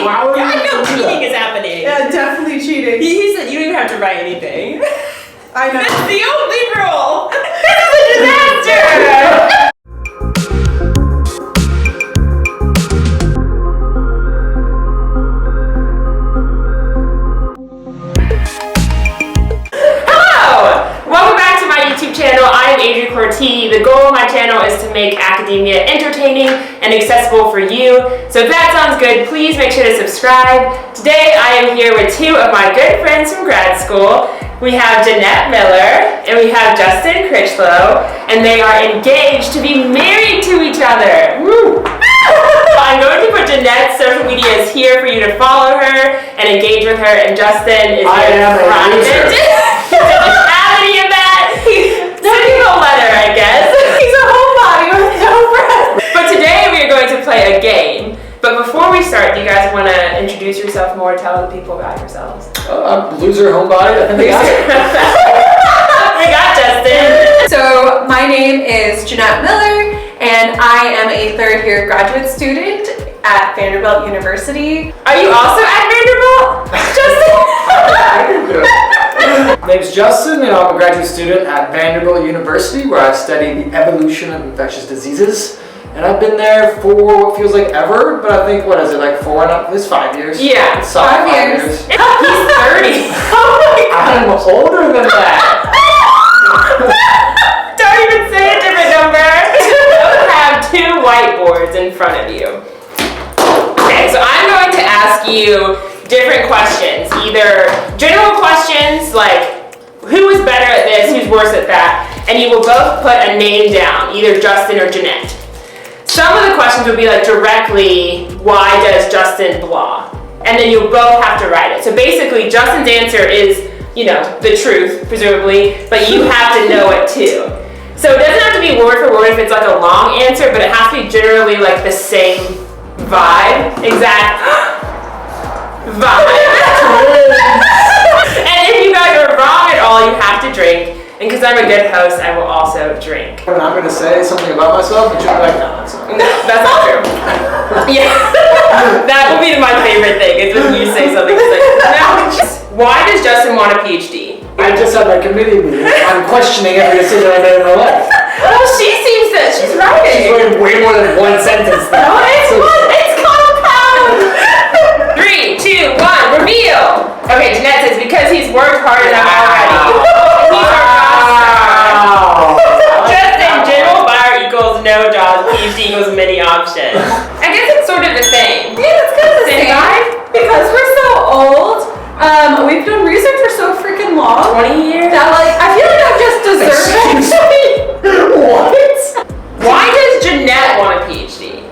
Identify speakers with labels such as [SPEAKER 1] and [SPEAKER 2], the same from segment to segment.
[SPEAKER 1] cheating.
[SPEAKER 2] Why would
[SPEAKER 1] I
[SPEAKER 2] you
[SPEAKER 1] know
[SPEAKER 2] do
[SPEAKER 1] cheating
[SPEAKER 2] that?
[SPEAKER 1] is happening.
[SPEAKER 3] Yeah, definitely cheating.
[SPEAKER 1] He said you don't even have to write anything.
[SPEAKER 3] I know.
[SPEAKER 1] That's the only rule. This is a disaster. Welcome back to my YouTube channel. I am Adrienne Corti. The goal of my channel is to make academia entertaining and accessible for you. So if that sounds good, please make sure to subscribe. Today I am here with two of my good friends from grad school. We have Jeanette Miller and we have Justin Critchlow, and they are engaged to be married to each other. Woo! I'm going to put Jeanette's social media is here for you to follow her and engage with her, and Justin is Send him a letter, I guess.
[SPEAKER 3] He's a homebody with no friends.
[SPEAKER 1] But today we are going to play a game. But before we start, do you guys want to introduce yourself more, tell the people about yourselves?
[SPEAKER 2] I'm loser homebody. I think we got it.
[SPEAKER 1] We got Justin.
[SPEAKER 3] So my name is Jeanette Miller, and I am a third-year graduate student at Vanderbilt University.
[SPEAKER 1] Are you also at Vanderbilt, Justin?
[SPEAKER 2] My name's Justin, and I'm a graduate student at Vanderbilt University, where I study the evolution of infectious diseases. And I've been there for what feels like ever, but I think, what is it, like 5 years?
[SPEAKER 1] Yeah,
[SPEAKER 2] It's solid
[SPEAKER 3] 5 years.
[SPEAKER 1] He's 30. Oh my God.
[SPEAKER 2] I'm older than that.
[SPEAKER 1] Don't even say a different number. You have two whiteboards in front of you. Okay, so I'm going to ask you different questions, either general questions like who is better at this, who's worse at that, and you will both put a name down, either Justin or Jeanette. Some of the questions will be like directly, why does Justin blah? And then you'll both have to write it. So basically Justin's answer is, you know, the truth, presumably, but you have to know it too. So it doesn't have to be word for word if it's like a long answer, but it has to be generally like the same vibe, exact vibe. And if you guys are wrong at all, you have to drink. And because I'm a good host, I will also drink.
[SPEAKER 2] When I'm going to say something about myself, but you're like, no, that's not.
[SPEAKER 1] No, that's not true. Yeah, that will be my favorite thing, is when you say something like, no. Why does Justin want a PhD?
[SPEAKER 2] I just had my committee meeting. I'm questioning every decision I made in my life.
[SPEAKER 1] Well, she seems that she's writing.
[SPEAKER 2] She's writing way more than one sentence.
[SPEAKER 1] No, it's compound. 3, 2, 1, reveal. Okay, Jeanette says because he's worked hard enough already. He's our Justin, general buyer equals no jobs, PhD equals many options. I guess it's sort of the same.
[SPEAKER 3] Yeah, it's kind of the same.
[SPEAKER 1] Vibe?
[SPEAKER 3] Because we're so old. We've done research for so freaking long.
[SPEAKER 1] 20 years?
[SPEAKER 3] That, like, I feel like I've just deserved it.
[SPEAKER 2] What?
[SPEAKER 1] Why does Jeanette want a PhD?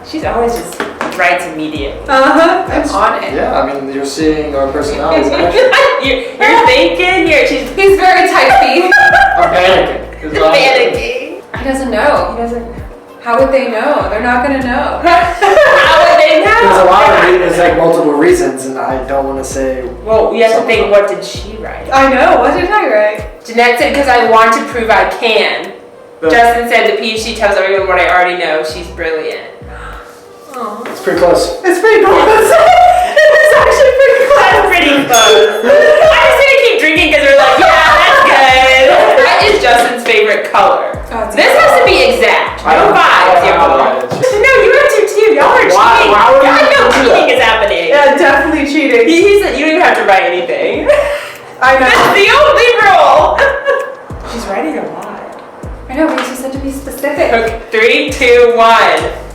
[SPEAKER 1] She's always just writes immediately.
[SPEAKER 3] I'm on it.
[SPEAKER 2] Yeah, I mean, you're seeing our personalities in action.
[SPEAKER 1] You're thinking,
[SPEAKER 3] He's very typey.
[SPEAKER 2] I'm panicking.
[SPEAKER 1] panicking.
[SPEAKER 3] He doesn't know.
[SPEAKER 1] He doesn't.
[SPEAKER 3] How would they know? They're not gonna know.
[SPEAKER 1] How would they know?
[SPEAKER 2] There's a lot of reasons, there's like multiple reasons, and I don't want to say.
[SPEAKER 1] Well, we have to think, what did she write?
[SPEAKER 3] I know. What did I write?
[SPEAKER 1] Jeanette said, because I want to prove I can.
[SPEAKER 2] But
[SPEAKER 1] Justin said, the PhD tells everyone what I already know. She's brilliant. Oh,
[SPEAKER 2] it's pretty close.
[SPEAKER 3] It's pretty close. It's actually pretty close.
[SPEAKER 1] that's pretty close. I'm just gonna keep drinking because we're like, yeah, that's good. What is Justin's favorite color?
[SPEAKER 3] Oh,
[SPEAKER 1] This has to be exact. No vibes. No, you have to too. Y'all are cheating.
[SPEAKER 2] Why would
[SPEAKER 1] I
[SPEAKER 2] you
[SPEAKER 1] know
[SPEAKER 2] do
[SPEAKER 1] cheating
[SPEAKER 2] that?
[SPEAKER 1] is happening.
[SPEAKER 3] Yeah, definitely cheating.
[SPEAKER 1] He said you don't even have to write anything.
[SPEAKER 3] I know.
[SPEAKER 1] That's the only rule. She's writing a lot.
[SPEAKER 3] I know, but you said to be specific.
[SPEAKER 1] Okay, 3, 2, 1.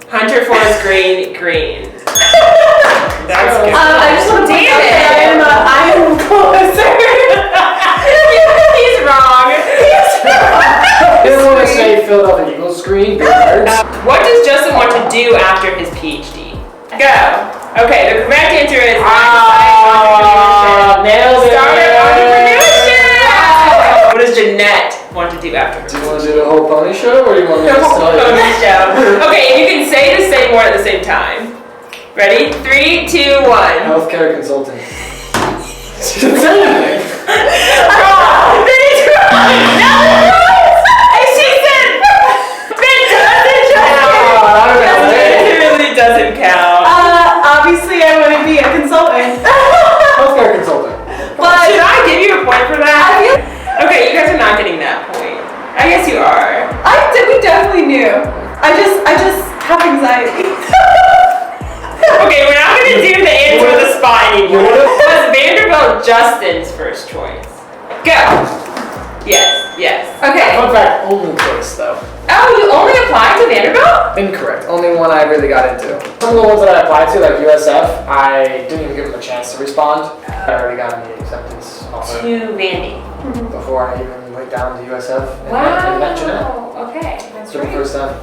[SPEAKER 1] Hunter Forest Green, green. That's good.
[SPEAKER 3] I just want to point out that I am closer.
[SPEAKER 1] He's wrong.
[SPEAKER 2] I didn't want to say Philadelphia Eagles screen.
[SPEAKER 1] What does Justin want to do after his PhD? Go. Okay, the correct answer is
[SPEAKER 2] nailed it.
[SPEAKER 1] Start entrepreneurship. What does Jeanette want to do after her?
[SPEAKER 2] Do you want to do the whole pony show, or do you want me to just tell you?
[SPEAKER 1] Pony show. Okay, and you can say the same word at the same time. Ready? 3, 2, 1.
[SPEAKER 2] Healthcare consulting. She didn't say anything.
[SPEAKER 1] Wrong. 3, 2, 1. No. And she said, it doesn't count. It really doesn't count.
[SPEAKER 3] be a consultant.
[SPEAKER 2] Healthcare consultant.
[SPEAKER 3] But
[SPEAKER 1] Should I give you a point for that?
[SPEAKER 3] I feel
[SPEAKER 1] Okay, you guys are not getting that point. I guess you are.
[SPEAKER 3] we definitely knew. I just have anxiety.
[SPEAKER 1] Okay, we're not gonna do the answer with the spot anymore. Was Vanderbilt Justin's first choice? Go. Yes.
[SPEAKER 3] Okay.
[SPEAKER 2] Fun fact, only choice though.
[SPEAKER 1] Oh, you only applied to Vanderbilt?
[SPEAKER 2] Incorrect. Only one I really got into. Some of the ones that I applied to, like USF, I didn't even give them a chance to respond. I already got the acceptance offer
[SPEAKER 1] To Vandy.
[SPEAKER 2] before I even went down to USF and met Jeanette.
[SPEAKER 1] Okay, that's
[SPEAKER 2] For the
[SPEAKER 1] right.
[SPEAKER 2] first time.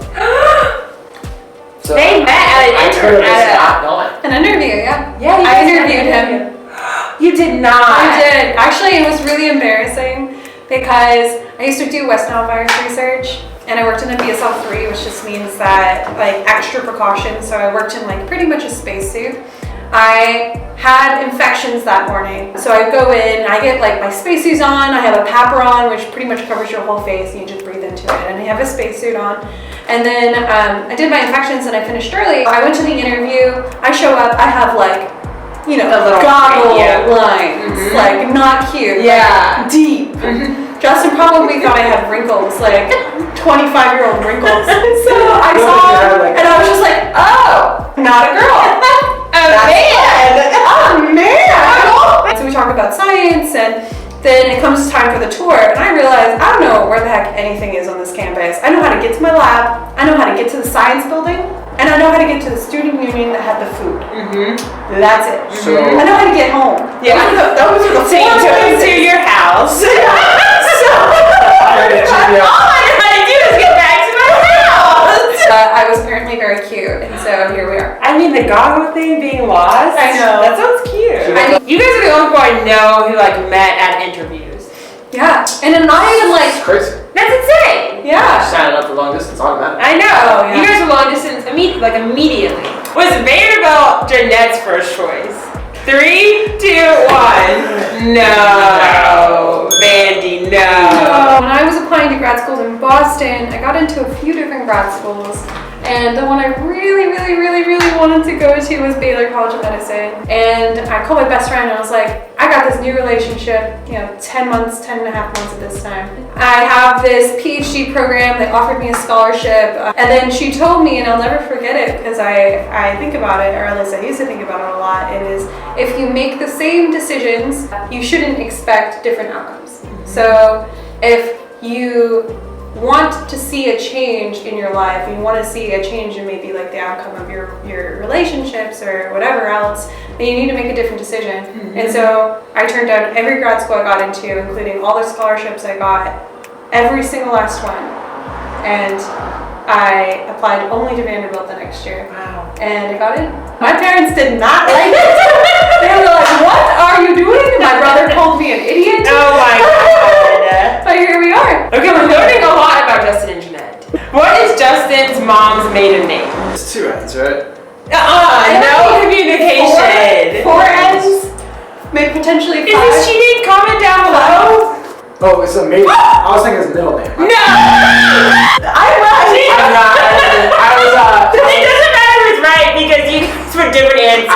[SPEAKER 2] So
[SPEAKER 1] They met at an
[SPEAKER 2] I could have just
[SPEAKER 1] intern
[SPEAKER 2] not gone.
[SPEAKER 3] An interview, yeah.
[SPEAKER 1] Yeah, you
[SPEAKER 3] I
[SPEAKER 1] guys
[SPEAKER 3] interviewed
[SPEAKER 1] had an
[SPEAKER 3] him.
[SPEAKER 1] interview. You did not.
[SPEAKER 3] I did. Actually, it was really embarrassing because I used to do West Nile virus research and I worked in a BSL-3, which just means that like extra precautions. So I worked in like pretty much a spacesuit. I had infections that morning. So I go in, I get like my spacesuits on, I have a papper on, which pretty much covers your whole face and you just breathe into it. And I have a spacesuit on. And then I did my infections and I finished early. I went to the interview, I show up, I have like, you know,
[SPEAKER 1] The little
[SPEAKER 3] goggle
[SPEAKER 1] radio.
[SPEAKER 3] lines, like not cute,
[SPEAKER 1] Yeah.
[SPEAKER 3] like, deep. Justin probably thought I had wrinkles, like 25-year-old wrinkles. So I saw him and I was just like, oh, not a girl. Oh man! So we talk about science and then it comes time for the tour and I realize I don't know where the heck anything is on this campus. I know how to get to my lab, I know how to get to the science building, and I know how to get to the student union that had the food. That's it.
[SPEAKER 2] So
[SPEAKER 3] I know how to get home.
[SPEAKER 1] Yeah.
[SPEAKER 3] Those are the
[SPEAKER 1] So you
[SPEAKER 3] four
[SPEAKER 1] took him
[SPEAKER 3] places.
[SPEAKER 1] to your house.
[SPEAKER 2] I had a GPS.
[SPEAKER 1] All I know how to do is get back to my house.
[SPEAKER 3] I was apparently very cute, and so here we are.
[SPEAKER 1] I mean, the goggle thing being lost.
[SPEAKER 3] I know.
[SPEAKER 1] That sounds cute.
[SPEAKER 3] I
[SPEAKER 1] You guys are the only people I know who like met at interviews.
[SPEAKER 3] Yeah, and then not even
[SPEAKER 2] It's
[SPEAKER 3] like,
[SPEAKER 2] crazy.
[SPEAKER 1] That's insane.
[SPEAKER 3] yeah.
[SPEAKER 2] Signing up for long distance automatic.
[SPEAKER 1] I know.
[SPEAKER 3] Oh, yeah.
[SPEAKER 1] You guys were long distance immediately. Was Vanderbilt Jeanette's first choice? 3, 2, 1. No. Vandy, no.
[SPEAKER 3] When I was applying to grad schools in Boston, I got into a few different grad schools. And the one I really wanted to go to was Baylor College of Medicine. And I called my best friend and I was like, I got this new relationship, 10 months, 10 and a half months at this time. I have this PhD program, they offered me a scholarship. And then she told me, and I'll never forget it because I think about it, or at least I used to think about it a lot, it is, if you make the same decisions, you shouldn't expect different outcomes. So if you want to see a change in your life, you want to see a change in maybe like the outcome of your relationships or whatever else, then you need to make a different decision. And so I turned down every grad school I got into, including all the scholarships I got, every single last one. And I applied only to Vanderbilt the next year.
[SPEAKER 1] Wow.
[SPEAKER 3] And I got in. My parents did not like it. They were like, what are you doing? My brother called me an idiot.
[SPEAKER 1] Oh my god.
[SPEAKER 3] But here we are.
[SPEAKER 1] Okay, we're learning a lot about Justin and Jeanette. What is Justin's mom's maiden name?
[SPEAKER 2] It's 2 ends, right?
[SPEAKER 1] No communication.
[SPEAKER 3] Four ends, maybe potentially
[SPEAKER 1] Is
[SPEAKER 3] 5.
[SPEAKER 1] this cheating? Comment down below.
[SPEAKER 2] Oh, it's a maiden. I was thinking his middle name.
[SPEAKER 1] No!
[SPEAKER 3] I'm right.
[SPEAKER 2] I'm not. I was
[SPEAKER 1] It doesn't matter who's right because you guys were different answers.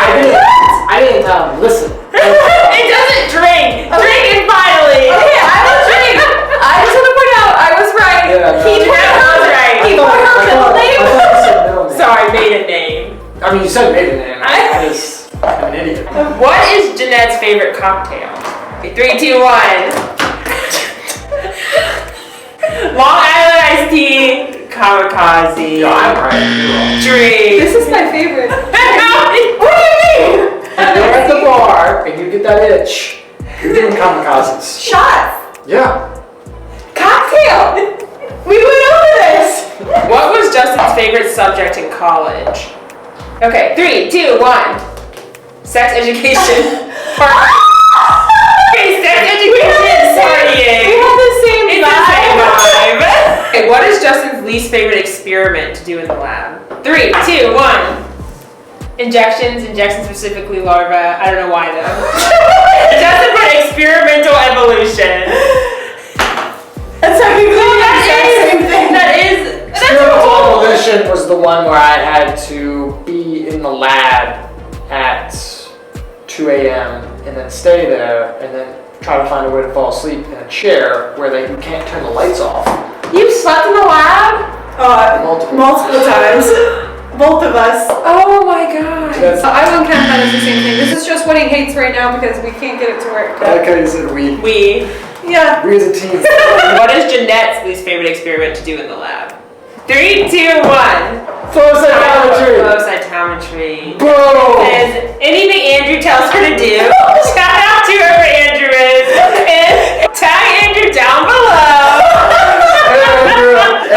[SPEAKER 2] I didn't listen.
[SPEAKER 1] It doesn't drink. Drink and finally.
[SPEAKER 3] Okay, I will drink. I just want to point out I was right.
[SPEAKER 2] Yeah, no.
[SPEAKER 3] He
[SPEAKER 1] That was right.
[SPEAKER 3] He put her middle name.
[SPEAKER 1] Sorry, maiden name.
[SPEAKER 2] I mean, you said maiden name. I'm an idiot.
[SPEAKER 1] What is Jeanette's favorite cocktail? 3, 2, 1. Long Island iced tea, kamikaze.
[SPEAKER 2] Yo, I'm right.
[SPEAKER 1] Drink.
[SPEAKER 3] This is my favorite.
[SPEAKER 1] What do you mean?
[SPEAKER 2] You're at the bar and you get that itch. You're doing kamikazes.
[SPEAKER 3] Shots.
[SPEAKER 2] Yeah.
[SPEAKER 3] Cocktail. We went over this.
[SPEAKER 1] What was Justin's favorite subject in college? Okay, 3, 2, 1. Sex education. Okay, sex education is partying.
[SPEAKER 3] We have the same
[SPEAKER 1] It's the
[SPEAKER 3] vibe.
[SPEAKER 1] same vibe. Okay, what is Justin's least favorite experiment to do in the lab? 3, 2, 1. Injections specifically larvae. I don't know why though. Justin put experimental evolution.
[SPEAKER 3] That's technically the exact same thing.
[SPEAKER 1] That's a
[SPEAKER 2] Experimental
[SPEAKER 1] whole.
[SPEAKER 2] evolution was the one where I had to be in the lab at 2 a.m. and then stay there and then try to find a way to fall asleep in a chair where you can't turn the lights off.
[SPEAKER 1] You slept in the lab?
[SPEAKER 3] Multiple times. Both of us. Oh my god. I wouldn't count that as the same thing. This is just what he hates right now because we can't get it to work.
[SPEAKER 2] I like how you said we.
[SPEAKER 1] We.
[SPEAKER 3] Yeah.
[SPEAKER 2] We as a team.
[SPEAKER 1] What is Jeanette's least favorite experiment to do in the lab? 3, 2, 1.
[SPEAKER 2] Flow cytometry.
[SPEAKER 1] Flow cytometry.
[SPEAKER 2] Boom.
[SPEAKER 1] Is anything Andrew tells her to do? Shout out to whoever Andrew is. And tag Andrew down below.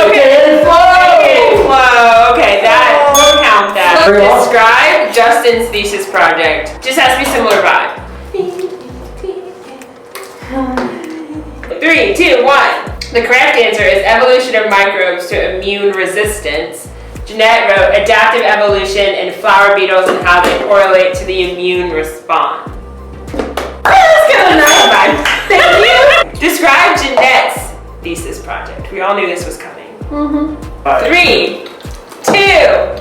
[SPEAKER 2] Okay, flow.
[SPEAKER 1] Flow. Okay, that we'll count that.
[SPEAKER 2] Very well.
[SPEAKER 1] Describe Justin's thesis project. Just has to be similar vibe. 3, 2, 1. The correct answer is evolution of microbes to immune resistance. Jeanette wrote adaptive evolution in flower beetles and how they correlate to the immune response. That's kind of nice. Thank you. Describe Jeanette's thesis project. We all knew this was coming. 3, 2,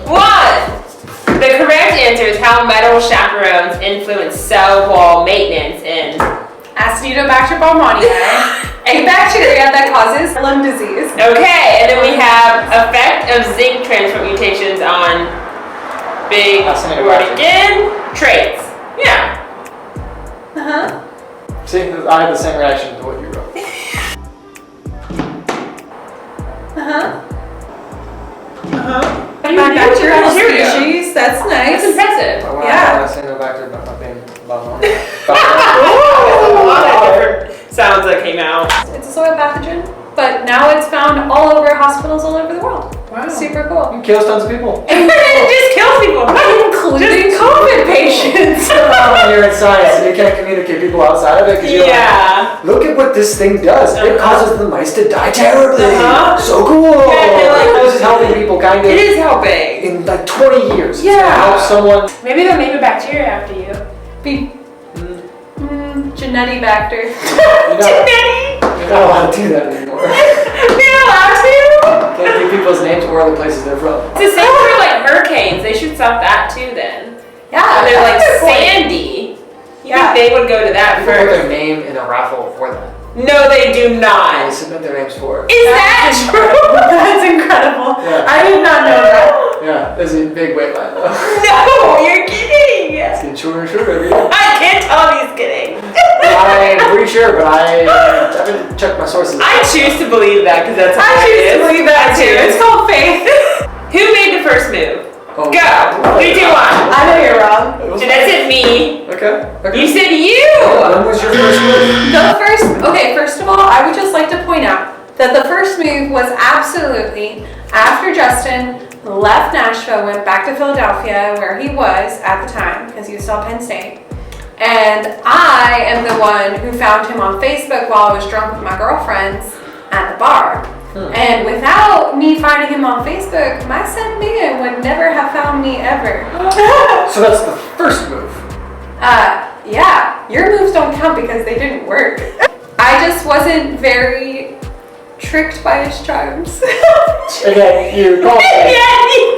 [SPEAKER 1] 1. The correct answer is how metal chaperones influence cell wall maintenance in
[SPEAKER 3] Acinetobacter baumannii, a bacteria that causes lung disease.
[SPEAKER 1] Okay, and then we have effect of zinc transport mutations on big word again traits. Yeah.
[SPEAKER 2] See, I had the same reaction to what you wrote.
[SPEAKER 3] Bacterial species, that's nice.
[SPEAKER 1] That's impressive.
[SPEAKER 2] I want
[SPEAKER 3] Yeah.
[SPEAKER 2] to say no back to being bummed.
[SPEAKER 1] A lot of different sounds that came out.
[SPEAKER 3] It's a soil pathogen, but now it's found all over hospitals all over the world.
[SPEAKER 1] Wow.
[SPEAKER 3] Super cool.
[SPEAKER 2] It kills tons of people.
[SPEAKER 1] And it just kills people.
[SPEAKER 3] Including COVID patients.
[SPEAKER 2] When you're in science and you can't communicate people outside of it because you're like, look at what this thing does. It causes the mice to die terribly. So cool.
[SPEAKER 1] Yeah,
[SPEAKER 2] this is helping people kind of.
[SPEAKER 1] It is helping.
[SPEAKER 2] In like 20 years.
[SPEAKER 1] Yeah.
[SPEAKER 2] It's gonna help someone.
[SPEAKER 1] Maybe they'll name a bacteria after you.
[SPEAKER 3] Genetibacter.
[SPEAKER 1] Jeanette.
[SPEAKER 2] You're not allowed to do that anymore.
[SPEAKER 1] You're allowed to?
[SPEAKER 2] Can't give people's names or other places they're from.
[SPEAKER 1] It's the same for like hurricanes. They should stop that too then.
[SPEAKER 3] Yeah.
[SPEAKER 1] They're like
[SPEAKER 3] that's a good point.
[SPEAKER 1] Sandy. You
[SPEAKER 3] Yeah.
[SPEAKER 1] think they would go to that
[SPEAKER 2] People put
[SPEAKER 1] first?
[SPEAKER 2] their name in a raffle for that.
[SPEAKER 1] No, they do
[SPEAKER 2] And they
[SPEAKER 1] not.
[SPEAKER 2] submit their names for it.
[SPEAKER 1] Is that true?
[SPEAKER 3] That's incredible.
[SPEAKER 2] Yeah.
[SPEAKER 3] I did not know that.
[SPEAKER 2] Yeah, there's a big wait line though.
[SPEAKER 1] No, you're kidding.
[SPEAKER 2] It's getting shorter and shorter every year.
[SPEAKER 1] I can't tell if he's kidding.
[SPEAKER 2] I'm pretty sure, but I haven't checked my sources.
[SPEAKER 1] I choose to believe that because that's
[SPEAKER 3] I choose to believe that too. It's called faith.
[SPEAKER 1] Who made the first move?
[SPEAKER 2] Oh,
[SPEAKER 1] Go. 3, 2, 1.
[SPEAKER 3] I know you're wrong.
[SPEAKER 2] It was
[SPEAKER 1] And that's it, me.
[SPEAKER 2] Okay.
[SPEAKER 1] You said you.
[SPEAKER 2] When was your first move?
[SPEAKER 3] First of all, I would just like to point out that the first move was absolutely after Justin left Nashville, went back to Philadelphia, where he was at the time, because he was still at Penn State. And I am the one who found him on Facebook while I was drunk with my girlfriends at the bar. And without me finding him on Facebook, my son Dan would never have found me ever.
[SPEAKER 2] So that's the first move.
[SPEAKER 3] Yeah, your moves don't count because they didn't work. I just wasn't very tricked by his charms.
[SPEAKER 2] And then you called me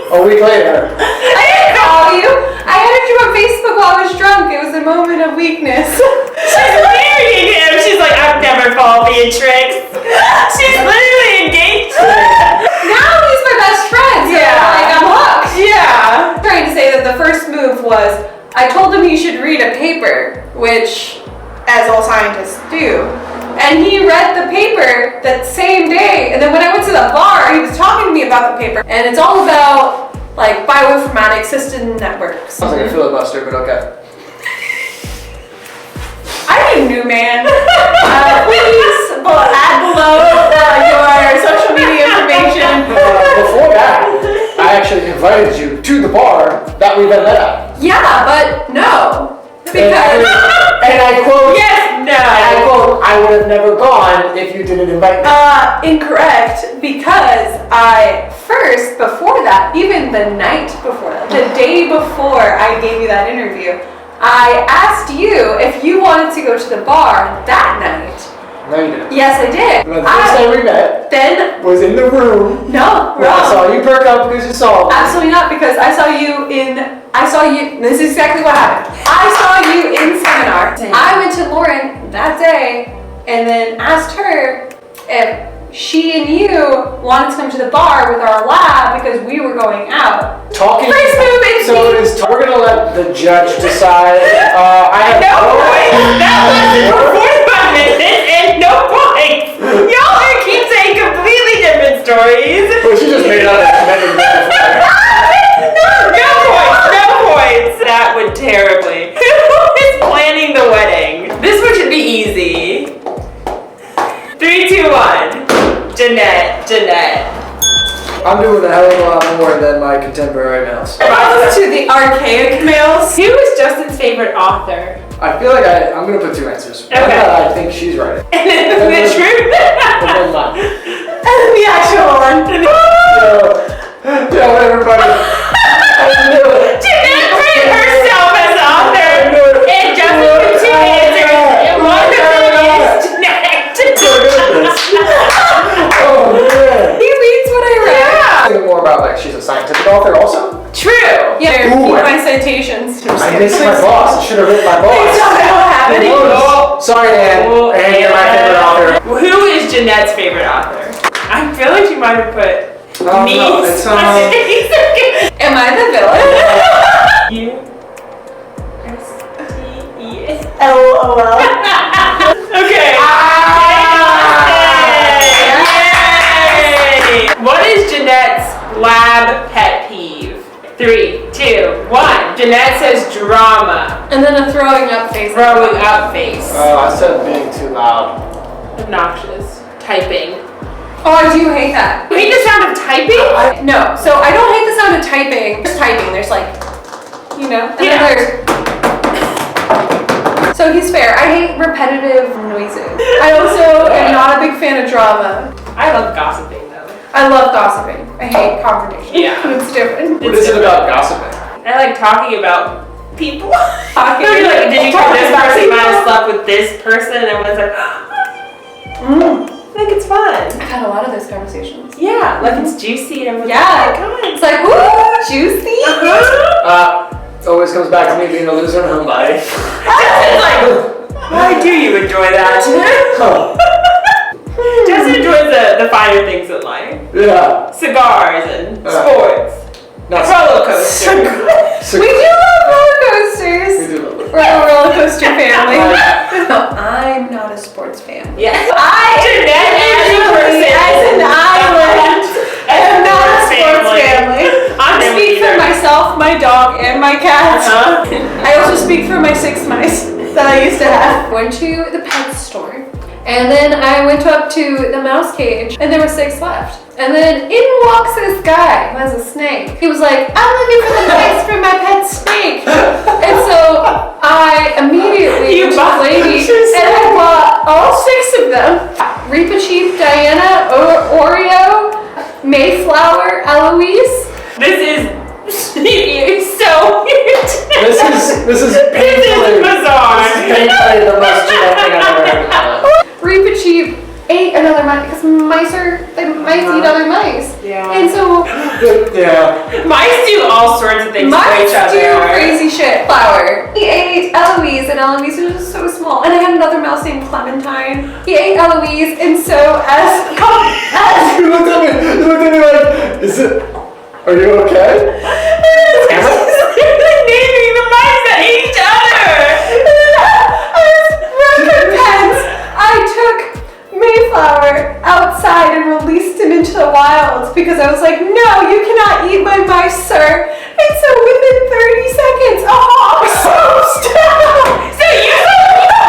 [SPEAKER 2] a week later.
[SPEAKER 3] I didn't call you. I added you on Facebook while I was drunk. It was a moment of weakness.
[SPEAKER 1] She's marrying him. She's like, I've never fallen for your tricks. She's literally engaged.
[SPEAKER 3] Now he's my best friend. So I'm hooked.
[SPEAKER 1] Yeah.
[SPEAKER 3] I'm trying to say that the first move was I told him he should read a paper, which, as all scientists do. And he read the paper that same day. And then when I went to the bar, he was talking to me about the paper. And it's all about like bioinformatics, system networks.
[SPEAKER 2] Sounds like a filibuster, but okay.
[SPEAKER 3] I need a new man. Please add below your social media information.
[SPEAKER 2] Before that, I actually invited you to the bar that we met at.
[SPEAKER 3] Yeah, but no. Because
[SPEAKER 2] And I quote,
[SPEAKER 1] Yes, no.
[SPEAKER 2] and I quote, I would have never gone if you didn't invite me.
[SPEAKER 3] incorrect, because I first, before that, even the night before that, the day before I gave you that interview, I asked you if you wanted to go to the bar that night.
[SPEAKER 2] No, you didn't.
[SPEAKER 3] Yes, I did.
[SPEAKER 2] The first time we met
[SPEAKER 3] Then,
[SPEAKER 2] was in the room.
[SPEAKER 3] no,
[SPEAKER 2] Where I
[SPEAKER 3] wrong.
[SPEAKER 2] saw you perk up because you saw me.
[SPEAKER 3] Absolutely not, because I saw you, this is exactly what happened. I saw you time. I went to Lauren that day and then asked her if she and you wanted to come to the bar with our lab because we were going out.
[SPEAKER 2] Talking.
[SPEAKER 3] First move in
[SPEAKER 2] We're gonna let the judge decide. I have
[SPEAKER 1] No points! That lasted for 45 minutes and no points! Y'all keep saying completely different stories.
[SPEAKER 2] Well, she just made up a commitment.
[SPEAKER 1] No points! No points! That would terribly. Who is planning the wedding? This one should be easy. 3, 2, 1. Jeanette.
[SPEAKER 2] I'm doing a hell of a lot more than my contemporary males.
[SPEAKER 1] To the archaic males. Who is Justin's favorite author?
[SPEAKER 2] I feel like I'm gonna put 2 answers. One
[SPEAKER 1] Okay.
[SPEAKER 2] that I think she's right.
[SPEAKER 1] And then the truth.
[SPEAKER 2] And then mine.
[SPEAKER 1] The actual one.
[SPEAKER 2] Yo, everybody. I knew it.
[SPEAKER 1] Jeanette put herself as author. And Justin put 2 answers. And one of them is Jeanette.
[SPEAKER 2] Oh man.
[SPEAKER 3] He reads what I read.
[SPEAKER 1] Yeah.
[SPEAKER 2] Think more about like she's a scientific author also.
[SPEAKER 1] True.
[SPEAKER 3] Yeah,
[SPEAKER 2] Ooh,
[SPEAKER 3] keep my citations.
[SPEAKER 2] I missed my boss. I should have written my boss.
[SPEAKER 1] Oh.
[SPEAKER 2] Sorry, Anne.
[SPEAKER 1] Oh,
[SPEAKER 2] Anne, you're my favorite author.
[SPEAKER 1] Who is Jeanette's favorite author? I feel like she might have put me.
[SPEAKER 2] No, it's
[SPEAKER 3] Am I the villain?
[SPEAKER 1] You. S-T-E.
[SPEAKER 3] LOL.
[SPEAKER 1] Okay. Yay! What is Jeanette's lab pet peeve? 3, 2, 1. Jeanette says drama.
[SPEAKER 3] And then a throwing up face.
[SPEAKER 1] Throwing up face.
[SPEAKER 2] I said being too loud.
[SPEAKER 1] Obnoxious. Typing.
[SPEAKER 3] Oh, I do hate that.
[SPEAKER 1] You hate the sound of typing?
[SPEAKER 3] No, so I don't hate the sound of typing. Just typing, there's like, you know, and then there's... So he's fair. I hate repetitive noises. I also am not a big fan of drama.
[SPEAKER 1] I love gossiping though.
[SPEAKER 3] I love gossiping. I hate confrontation.
[SPEAKER 1] Yeah.
[SPEAKER 3] It's different.
[SPEAKER 2] What is it about gossiping?
[SPEAKER 1] I like talking about people.
[SPEAKER 3] Talking
[SPEAKER 1] They're like, did you tell this
[SPEAKER 3] about
[SPEAKER 1] person
[SPEAKER 3] people.
[SPEAKER 1] might have slept with this person? And everyone's like, like it's fun.
[SPEAKER 3] I've had a lot of those conversations.
[SPEAKER 1] Yeah, like it's juicy and everyone's
[SPEAKER 3] Yeah.
[SPEAKER 1] like, come on.
[SPEAKER 3] It's like, ooh, juicy.
[SPEAKER 2] Always comes back to me being a loser and homebody.
[SPEAKER 1] Justin's like, why do you enjoy that?
[SPEAKER 2] Huh.
[SPEAKER 1] Justin enjoys the finer things in life.
[SPEAKER 2] Yeah.
[SPEAKER 1] Cigars and sports.
[SPEAKER 2] Not
[SPEAKER 1] Roller coasters.
[SPEAKER 3] We do love roller coasters.
[SPEAKER 2] We do love it.
[SPEAKER 3] We're a roller coaster family. No, I'm not a sports fan.
[SPEAKER 1] Yeah.
[SPEAKER 3] Jeanette as an island. I'm not a sports family. I speak for myself, my dog, and my cat. I also speak for my 6 mice that I used to have. Went to the pet store, and then I went up to the mouse cage, and there were 6 left. And then in walks this guy who has a snake. He was like, I'm looking for the mice for my pet snake. And so I immediately went to the lady and I bought all 6 of them. Reaper Chief, Diana, Oreo, Mayflower, Eloise.
[SPEAKER 1] This is so weird.
[SPEAKER 2] This is painfully
[SPEAKER 1] bizarre.
[SPEAKER 2] This is painfully the most Jeanette thing I've ever heard in my life.
[SPEAKER 3] Reaper Chief ate another mice because mice eat other mice.
[SPEAKER 1] Yeah.
[SPEAKER 3] And so
[SPEAKER 2] Yeah.
[SPEAKER 1] Mice do all sorts of things to
[SPEAKER 3] mice
[SPEAKER 1] each other.
[SPEAKER 3] do crazy shit. Flower. He ate Eloise, and Eloise was just so small. And I had another mouse named Clementine. He ate Eloise, and so as
[SPEAKER 2] You looked at me like, are you okay?
[SPEAKER 1] Naming the mice that ate each other.
[SPEAKER 3] I took Mayflower outside and released him into the wild because I was like, no, you cannot eat my mice, sir. And so within 30 seconds, a hawk swooped down.
[SPEAKER 1] So you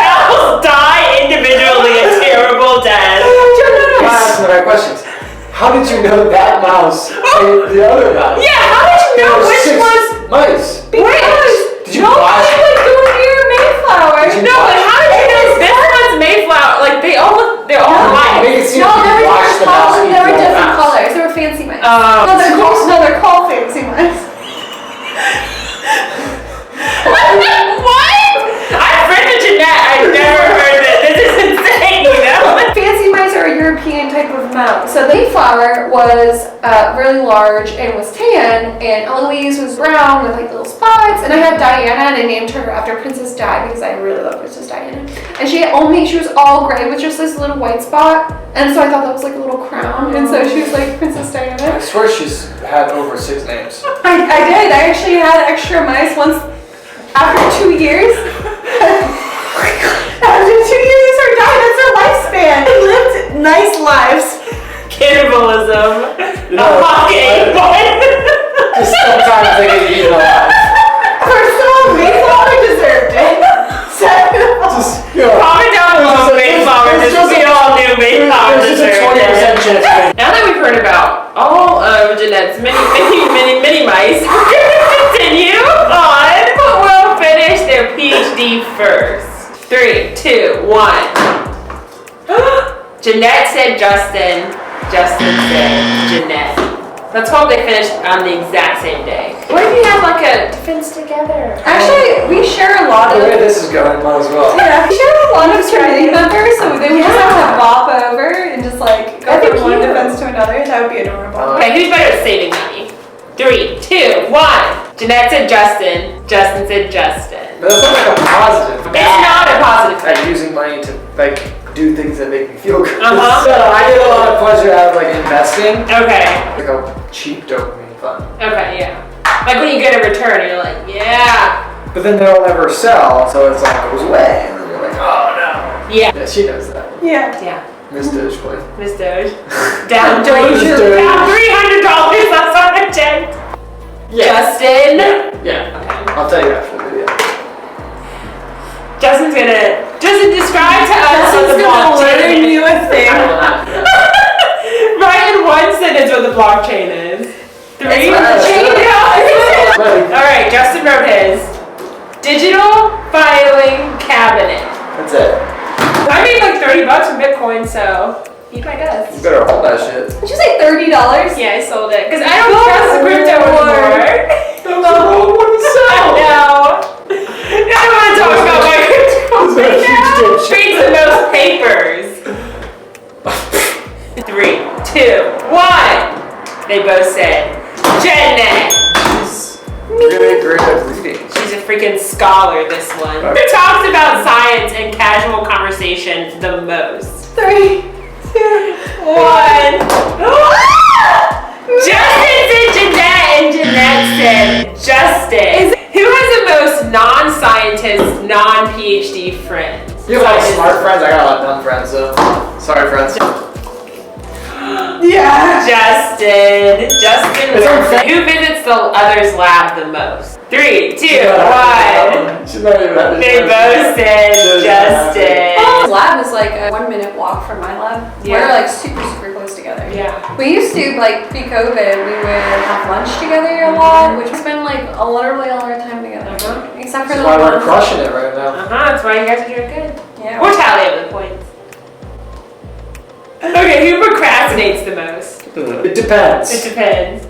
[SPEAKER 1] owls die individually a terrible death.
[SPEAKER 2] I'm asking the right questions. How did you know that mouse ate the other mouse?
[SPEAKER 1] Yeah, how did you know which
[SPEAKER 2] 6
[SPEAKER 1] was
[SPEAKER 2] mice?
[SPEAKER 3] Because
[SPEAKER 2] Did you
[SPEAKER 3] nobody
[SPEAKER 2] watch?
[SPEAKER 3] would go near Mayflower.
[SPEAKER 2] Did you
[SPEAKER 1] No, but how did you know this one's Mayflower? Like they're all
[SPEAKER 2] Make
[SPEAKER 1] mice.
[SPEAKER 2] it seem
[SPEAKER 3] No,
[SPEAKER 2] like
[SPEAKER 3] there
[SPEAKER 2] you
[SPEAKER 3] were
[SPEAKER 2] watched the
[SPEAKER 3] different
[SPEAKER 2] mouse
[SPEAKER 3] colors.
[SPEAKER 2] eat
[SPEAKER 3] There were
[SPEAKER 2] the other
[SPEAKER 3] different
[SPEAKER 2] mouse.
[SPEAKER 3] colors. There were fancy mice.
[SPEAKER 1] Oh.
[SPEAKER 3] No, they're called fancy mice.
[SPEAKER 1] What? I'm friends with Jeanette. I've never heard of it. This is insane, you know?
[SPEAKER 3] Fancy mice are a European type of mouse. So the Mayflower was really large and was tame. tan, and Eloise was brown with like little spots, and I had Diana, and I named her after Princess Di because I really love Princess Diana. And she was all gray with just this little white spot, and so I thought that was like a little crown, and so she was like Princess Diana.
[SPEAKER 2] I swear she's had over 6 names.
[SPEAKER 3] I did. I actually had extra mice once after 2 years. After 2 years, they started dying. That's their lifespan. They lived nice lives.
[SPEAKER 1] Cannibalism.
[SPEAKER 2] You
[SPEAKER 1] A
[SPEAKER 2] know,
[SPEAKER 1] hawk ate one.
[SPEAKER 2] just sometimes they get eaten alive.
[SPEAKER 3] First of all, Mayflower deserved it. Second of all,
[SPEAKER 2] Just, you know,
[SPEAKER 1] Comment down below Mayflower.
[SPEAKER 2] there's
[SPEAKER 1] Just we all knew Mayflower
[SPEAKER 2] there's just a
[SPEAKER 1] deserved
[SPEAKER 2] 20%
[SPEAKER 1] it.
[SPEAKER 2] chance.
[SPEAKER 1] Now that we've heard about all of Jeanette's many mice, we're gonna continue on. We'll finish their PhD first. 3, 2, 1. Jeanette said Justin. Justin said Jeanette. Let's hope they finished on the exact same day. What if you have like a defense together?
[SPEAKER 3] actually, we share a lot
[SPEAKER 2] The way
[SPEAKER 3] of.
[SPEAKER 2] this is going, might as well.
[SPEAKER 3] Yeah, we share a lot of community members, so then we just have to bop over and just like go
[SPEAKER 1] That'd be
[SPEAKER 3] from one
[SPEAKER 1] cute.
[SPEAKER 3] defense to another. That would be adorable.
[SPEAKER 1] Okay, who's better at saving money? 3, 2, 1. Jeanette said Justin. Justin said Justin.
[SPEAKER 2] But that's not like a positive.
[SPEAKER 1] It's not a positive
[SPEAKER 2] Like
[SPEAKER 1] thing.
[SPEAKER 2] using money to like do things that make me feel good.
[SPEAKER 1] Uh-huh.
[SPEAKER 2] So I get a lot of pleasure out of like investing,
[SPEAKER 1] Okay.
[SPEAKER 2] like a cheap dopamine fund.
[SPEAKER 1] Okay, yeah. Like when you get a return, you're like, yeah.
[SPEAKER 2] But then they'll never sell, so it's like goes away, and then you're like, oh no.
[SPEAKER 1] Yeah.
[SPEAKER 2] Yeah, she knows that.
[SPEAKER 3] Yeah.
[SPEAKER 1] Yeah.
[SPEAKER 2] Miss Dogecoin.
[SPEAKER 1] Miss Doge. Down
[SPEAKER 2] Doge.
[SPEAKER 1] down $300 last time I checked. Justin.
[SPEAKER 2] Yeah.
[SPEAKER 1] Okay.
[SPEAKER 2] I'll tell you after the video.
[SPEAKER 1] Justin describe to us what the blockchain is.
[SPEAKER 3] you a thing.
[SPEAKER 1] Write in one sentence what the blockchain is. 3, 2,
[SPEAKER 3] It's what the chain is.
[SPEAKER 1] Alright, Justin wrote his. Digital filing cabinet.
[SPEAKER 2] That's it.
[SPEAKER 1] I made like $30 from Bitcoin, so eat my guts.
[SPEAKER 2] You better hold that shit.
[SPEAKER 3] Did you say $30?
[SPEAKER 1] Yeah, I sold it. Because I don't trust crypto anymore.
[SPEAKER 2] That was the wrong one to
[SPEAKER 1] I
[SPEAKER 2] sell.
[SPEAKER 1] know. I don't want to talk about my crypto right now. Reads the most papers. 3, 2, 1. They both said Jeanette.
[SPEAKER 2] Really great at reading.
[SPEAKER 1] She's a freaking scholar, this one. Who talks about science and casual conversation the most?
[SPEAKER 3] 3, 2,
[SPEAKER 1] 1. Justin said Jeanette and Jeanette said Justin. Who has the most non-scientist, non-PhD friends?
[SPEAKER 2] You have a lot of smart friends, I got a lot of dumb friends, so sorry friends.
[SPEAKER 3] Yeah.
[SPEAKER 1] Justin.
[SPEAKER 2] It's okay.
[SPEAKER 1] Who visits the other's lab the most? 3, 2, 1.
[SPEAKER 2] She's not even that
[SPEAKER 1] They both said Justin.
[SPEAKER 3] His lab is like a 1-minute walk from my lab.
[SPEAKER 1] Yeah.
[SPEAKER 3] We're like super close together.
[SPEAKER 1] Yeah.
[SPEAKER 3] We used to, like, pre-COVID, we would have lunch together a lot, which we spend like literally all our time together.
[SPEAKER 1] Uh-huh.
[SPEAKER 3] Except for
[SPEAKER 2] That's
[SPEAKER 3] the
[SPEAKER 2] why we're
[SPEAKER 3] ones-
[SPEAKER 2] crushing it right now.
[SPEAKER 1] That's why you guys are doing good.
[SPEAKER 3] Yeah.
[SPEAKER 1] We're tallying the points. Okay, who procrastinates the most?
[SPEAKER 2] It depends.
[SPEAKER 1] It depends.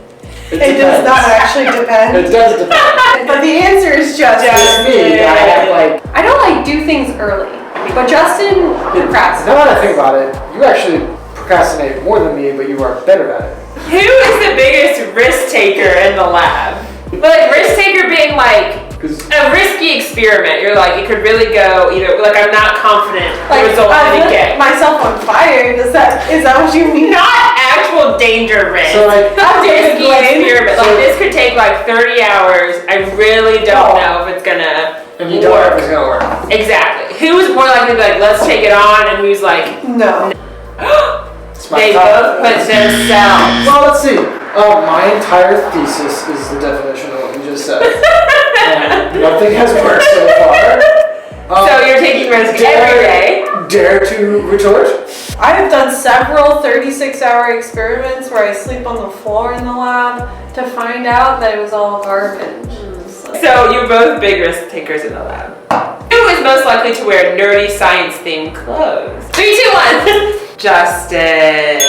[SPEAKER 3] It does not actually depend.
[SPEAKER 2] It does depend.
[SPEAKER 3] But the answer is just.
[SPEAKER 2] It's me. I have like.
[SPEAKER 3] I don't like do things early, but Justin procrastinates.
[SPEAKER 2] Now that I think about it, you actually procrastinate more than me, but you are better at it.
[SPEAKER 1] Who is the biggest risk taker in the lab? But like risk taker being like a risky experiment. You're like, it could really go either, like I'm not confident the result I'm gonna get.
[SPEAKER 3] Myself on fire. Is that what you mean?
[SPEAKER 1] Not actual danger risk.
[SPEAKER 2] So like,
[SPEAKER 1] Not risky experiment.
[SPEAKER 2] So-
[SPEAKER 1] Like this could take like 30 hours. I really don't know if it's gonna
[SPEAKER 2] and you don't know if
[SPEAKER 1] work.
[SPEAKER 2] it's gonna work.
[SPEAKER 1] Exactly. Who's more likely to be like, let's take it on, and who's like,
[SPEAKER 3] No.
[SPEAKER 2] It's my
[SPEAKER 1] they
[SPEAKER 2] top.
[SPEAKER 1] both put themselves.
[SPEAKER 2] Well, let's see. My entire thesis is the definition of what you just said. And nothing has worked so far.
[SPEAKER 1] So you're taking risks every day.
[SPEAKER 2] Dare to retort?
[SPEAKER 3] I have done several 36-hour experiments where I sleep on the floor in the lab to find out that it was all garbage.
[SPEAKER 1] So you're both big risk takers in the lab. Who is most likely to wear nerdy science themed clothes? 3, 2, 1. Justin.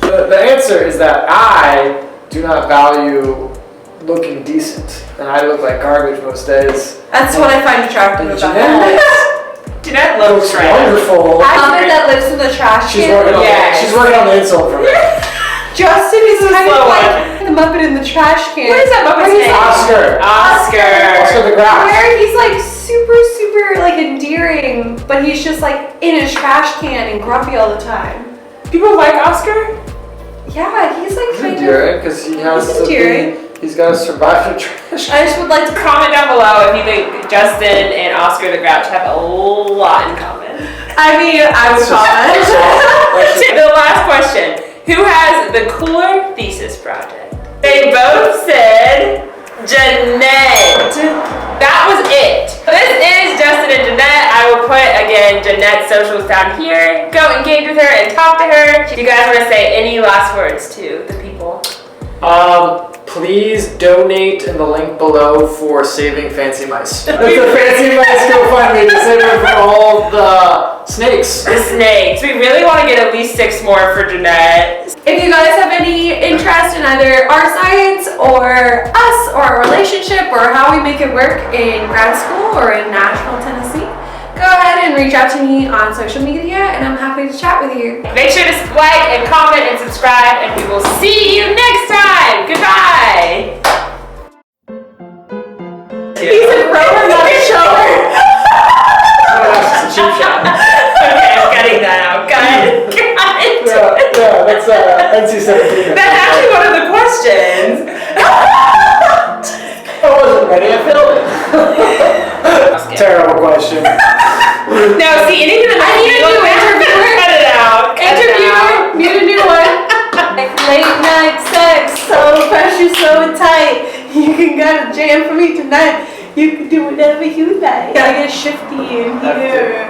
[SPEAKER 2] The answer is that I do not value looking decent, and I look like garbage most days.
[SPEAKER 3] That's what I find attractive
[SPEAKER 2] And
[SPEAKER 3] about
[SPEAKER 2] Jeanette
[SPEAKER 3] it.
[SPEAKER 1] Jeanette
[SPEAKER 2] looks
[SPEAKER 1] looks right.
[SPEAKER 2] wonderful.
[SPEAKER 3] Comment that lives in the trash
[SPEAKER 2] She's
[SPEAKER 3] can.
[SPEAKER 2] working on
[SPEAKER 1] Yes.
[SPEAKER 2] she's working on the insult for me.
[SPEAKER 3] Justin is kind
[SPEAKER 1] Slow
[SPEAKER 3] of
[SPEAKER 1] one.
[SPEAKER 3] like the Muppet in the trash can.
[SPEAKER 1] What is that Muppet's name?
[SPEAKER 2] Oscar.
[SPEAKER 1] Oscar
[SPEAKER 2] the Grouch.
[SPEAKER 3] Where he's like super like endearing, but he's just like in a trash can and grumpy all the time.
[SPEAKER 1] People like Oscar?
[SPEAKER 3] Yeah, he's like
[SPEAKER 2] He's
[SPEAKER 3] kind of.
[SPEAKER 2] endearing because he has
[SPEAKER 3] He's
[SPEAKER 2] to
[SPEAKER 3] endearing.
[SPEAKER 2] be, he's got to survive the trash.
[SPEAKER 3] I just would like to
[SPEAKER 1] Comment down below if you think Justin and Oscar the Grouch have a lot in common.
[SPEAKER 3] I mean, I would comment.
[SPEAKER 1] The last question. Who has the cooler thesis project? They both said Jeanette. That was it. This is Justin and Jeanette. I will put, again, Jeanette's socials down here. Go engage with her and talk to her. Do you guys want to say any last words to the people?
[SPEAKER 2] Please donate in the link below for saving Fancy Mice. That's the Fancy Mice GoFundMe to save them from all the snakes.
[SPEAKER 1] The snakes. We really want to get at least 6 more for Jeanette.
[SPEAKER 3] If you guys have any interest in either art science or us or our relationship or how we make it work in grad school or in Nashville, Tennessee, go ahead and reach out to me on social media and I'm happy to chat with you.
[SPEAKER 1] Make sure to like and comment and subscribe, and we will see you next time. Goodbye.
[SPEAKER 3] He's a grower, not a shower.
[SPEAKER 2] That's just a cheap shot.
[SPEAKER 1] Okay, I'm cutting that out. Cut it.
[SPEAKER 2] Yeah, that's NC-17.
[SPEAKER 1] That's actually one of the questions.
[SPEAKER 2] I wasn't ready, I failed it. Terrible question.
[SPEAKER 1] No, see, anything that
[SPEAKER 3] I need a new interviewer.
[SPEAKER 1] Cut it out.
[SPEAKER 3] Interviewer, need a new one. Like late night sex, so precious, so tight. You can got a jam for me tonight. You can do whatever you like. Gotta get shifty in here.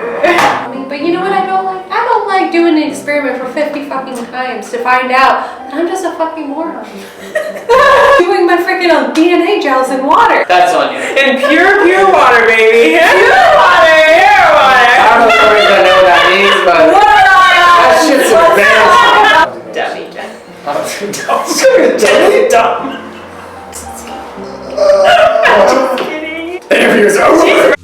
[SPEAKER 3] But you know what I don't like? I don't like doing an experiment for 50 fucking times to find out that I'm just a fucking moron. Doing my freaking DNA gels in water.
[SPEAKER 2] That's on you.
[SPEAKER 1] In pure water, baby. Pure water.
[SPEAKER 2] I don't know if I know what that means, but that shit's embarrassing.
[SPEAKER 1] Dummy, Jen.
[SPEAKER 2] Dummy.
[SPEAKER 1] Dumb.
[SPEAKER 2] Interview's over.
[SPEAKER 1] She's